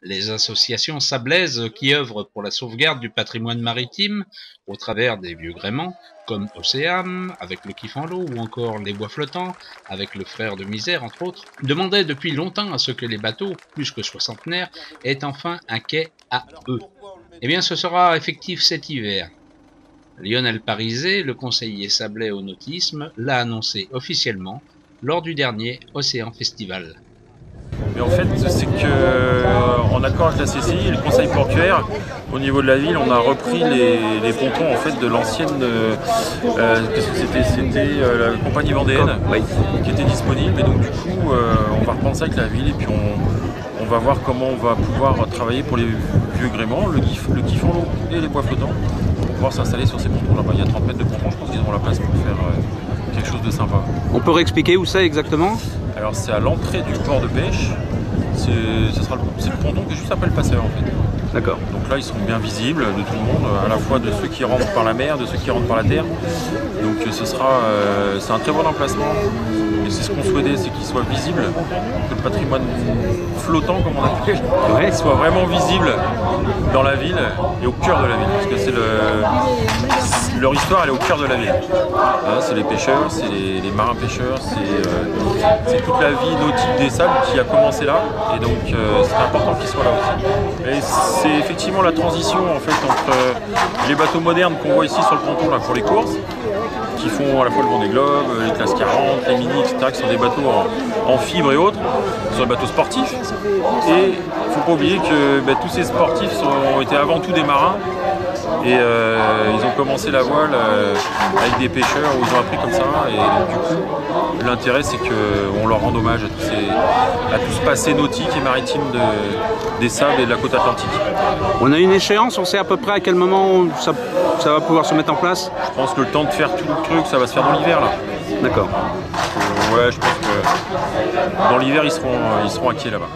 les associations sablaises qui œuvrent pour la sauvegarde du patrimoine maritime au travers des vieux gréements, comme Océam avec le Kiff en l'eau ou encore les Bois Flottants avec le Frère de Misère entre autres, demandaient depuis longtemps à ce que les bateaux, plus que soixantenaires, aient enfin un quai à eux. Eh bien ce sera effectif cet hiver. Lionel Parizet, le conseiller sablais au nautisme, l'a annoncé officiellement lors du dernier Océan Festival. Mais en fait, c'est que en accord avec la CCI et le conseil portuaire, au niveau de la ville, on a repris les pontons en fait de l'ancienne, c'était la compagnie vendéenne qui était disponible. Et donc du coup, on va reprendre ça avec la ville et puis on va voir comment on va pouvoir travailler pour les vieux gréements, le Kiff en l'eau et les Bois Flottants, pour pouvoir s'installer sur ces pontons là-bas. Il y a 30 mètres de pontons, je pense qu'ils auront la place pour faire quelque chose de sympa. On peut réexpliquer où c'est exactement? Alors c'est à l'entrée du port de pêche, c'est le ponton qui est juste après le passeur en fait. D'accord. Donc là ils sont bien visibles de tout le monde, à la fois de ceux qui rentrent par la mer, de ceux qui rentrent par la terre. Donc c'est un très bon emplacement et c'est ce qu'on souhaitait, c'est qu'il soit visible, que le patrimoine flottant comme on appelle, soit vraiment visible dans la ville et au cœur de la ville. Parce que leur histoire elle est au cœur de la ville. C'est les pêcheurs, c'est les marins pêcheurs, c'est toute la vie nautique des sables qui a commencé là et donc c'est important qu'ils soient là aussi. Et c'est effectivement la transition en fait entre les bateaux modernes qu'on voit ici sur le ponton là pour les courses, qui font à la fois le Vendée Globe, les classes 40, les mini, etc., qui sont des bateaux en fibre et autres, ce sont des bateaux sportifs. Et il ne faut pas oublier que tous ces sportifs ont été avant tout des marins. Et ils ont commencé la voile avec des pêcheurs où ils ont appris comme ça. Et du coup, l'intérêt c'est qu'on leur rende hommage à tout ce passé nautique et maritime des sables et de la côte atlantique. On a une échéance, on sait à peu près à quel moment ça va pouvoir se mettre en place? Je pense que le temps de faire tout le truc, ça va se faire dans l'hiver là. D'accord. Ouais, je pense que dans l'hiver ils seront à quai là-bas.